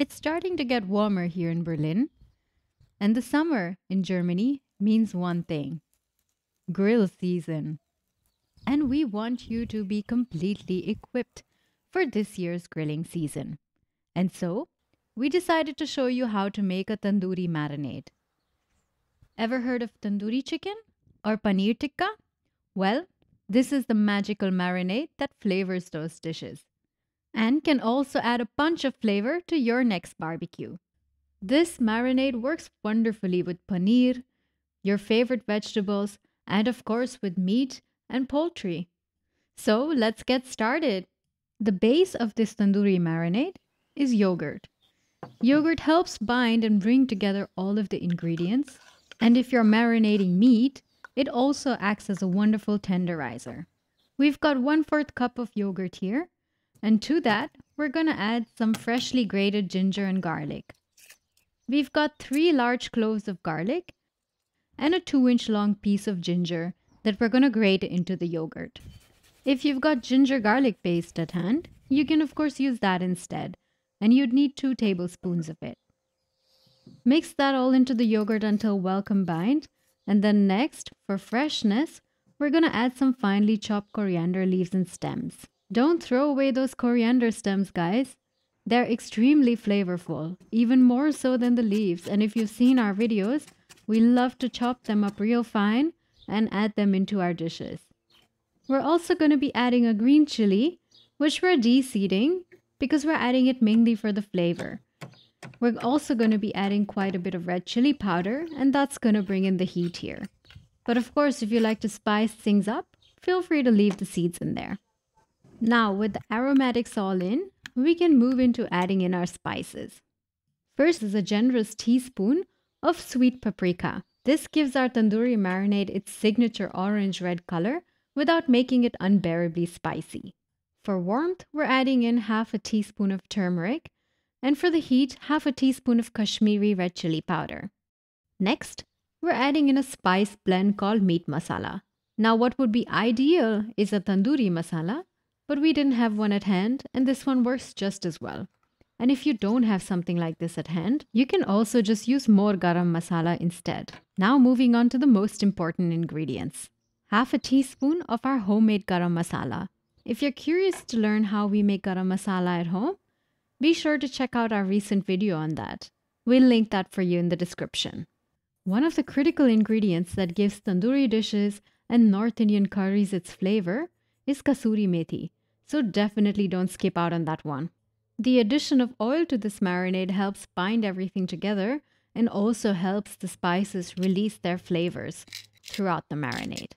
It's starting to get warmer here in Berlin, and the summer in Germany means one thing: grill season. And we want you to be completely equipped for this year's grilling season. And so, we decided to show you how to make a tandoori marinade. Ever heard of tandoori chicken or paneer tikka? Well, this is the magical marinade that flavors those dishes and can also add a punch of flavor to your next barbecue. This marinade works wonderfully with paneer, your favorite vegetables, and of course with meat and poultry. So let's get started. The base of this tandoori marinade is yogurt. Yogurt helps bind and bring together all of the ingredients. And if you're marinating meat, it also acts as a wonderful tenderizer. We've got 1/4 cup of yogurt here. And to that, we're going to add some freshly grated ginger and garlic. We've got 3 large cloves of garlic and a 2-inch long piece of ginger that we're going to grate into the yogurt. If you've got ginger garlic paste at hand, you can of course use that instead, and you'd need 2 tablespoons of it. Mix that all into the yogurt until well combined, and then next, for freshness, we're going to add some finely chopped coriander leaves and stems. Don't throw away those coriander stems, guys. They're extremely flavorful, even more so than the leaves, and if you've seen our videos, we love to chop them up real fine and add them into our dishes. We're also going to be adding a green chili, which we're de-seeding because we're adding it mainly for the flavor. We're also going to be adding quite a bit of red chili powder, and that's going to bring in the heat here. But of course, if you like to spice things up, feel free to leave the seeds in there. Now, with the aromatics all in, we can move into adding in our spices. First is a generous teaspoon of sweet paprika. This gives our tandoori marinade its signature orange-red color without making it unbearably spicy. For warmth, we're adding in 1/2 teaspoon of turmeric, and for the heat, 1/2 teaspoon of Kashmiri red chili powder. Next, we're adding in a spice blend called meat masala. Now, what would be ideal is a tandoori masala, but we didn't have one at hand, and this one works just as well. And if you don't have something like this at hand, you can also just use more garam masala instead. Now moving on to the most important ingredients. 1/2 teaspoon of our homemade garam masala. If you're curious to learn how we make garam masala at home, be sure to check out our recent video on that. We'll link that for you in the description. One of the critical ingredients that gives tandoori dishes and North Indian curries its flavor is kasuri methi, so definitely don't skip out on that one. The addition of oil to this marinade helps bind everything together and also helps the spices release their flavors throughout the marinade.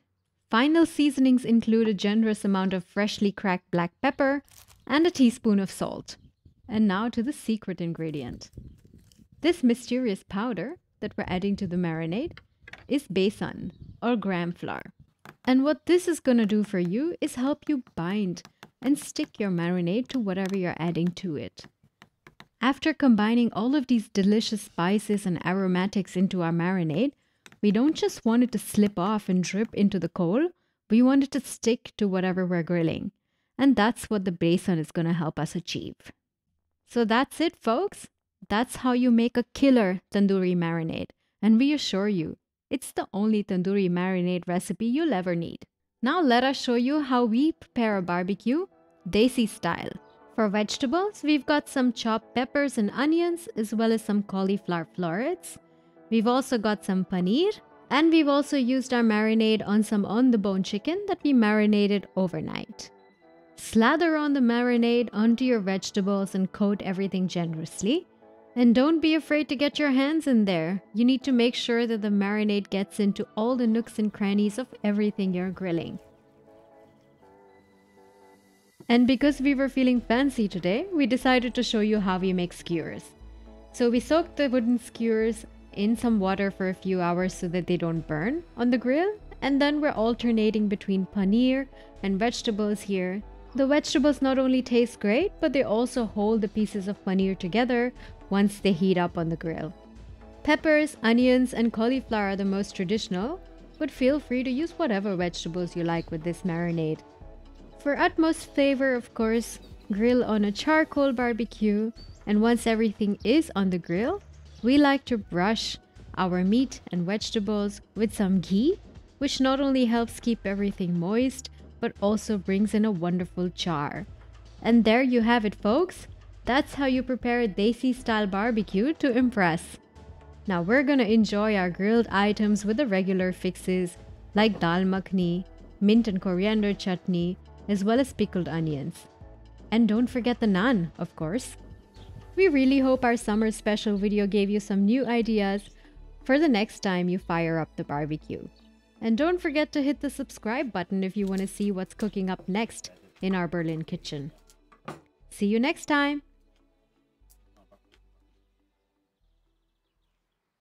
Final seasonings include a generous amount of freshly cracked black pepper and a teaspoon of salt. And now to the secret ingredient. This mysterious powder that we're adding to the marinade is besan or gram flour. And what this is going to do for you is help you bind and stick your marinade to whatever you're adding to it. After combining all of these delicious spices and aromatics into our marinade, we don't just want it to slip off and drip into the coal, we want it to stick to whatever we're grilling. And that's what the besan is going to help us achieve. So that's it, folks. That's how you make a killer tandoori marinade. And we assure you, it's the only tandoori marinade recipe you'll ever need. Now let us show you how we prepare a barbecue, Desi style. For vegetables, we've got some chopped peppers and onions, as well as some cauliflower florets. We've also got some paneer, and we've also used our marinade on some on-the-bone chicken that we marinated overnight. Slather on the marinade onto your vegetables and coat everything generously. And don't be afraid to get your hands in there. You need to make sure that the marinade gets into all the nooks and crannies of everything you're grilling. And because we were feeling fancy today, we decided to show you how we make skewers. So we soaked the wooden skewers in some water for a few hours so that they don't burn on the grill. And then we're alternating between paneer and vegetables here. The vegetables not only taste great, but they also hold the pieces of paneer together once they heat up on the grill. Peppers, onions, and cauliflower are the most traditional, but feel free to use whatever vegetables you like with this marinade. For utmost flavor, of course, grill on a charcoal barbecue And once everything is on the grill, we like to brush our meat and vegetables with some ghee, which not only helps keep everything moist, but also brings in a wonderful char. And there you have it, folks. That's how you prepare a Desi style barbecue to impress. Now we're gonna enjoy our grilled items with the regular fixes like dal makhni, mint and coriander chutney, as well as pickled onions. And don't forget the naan, of course. We really hope our summer special video gave you some new ideas for the next time you fire up the barbecue. And don't forget to hit the subscribe button if you want to see what's cooking up next in our Berlin kitchen. See you next time!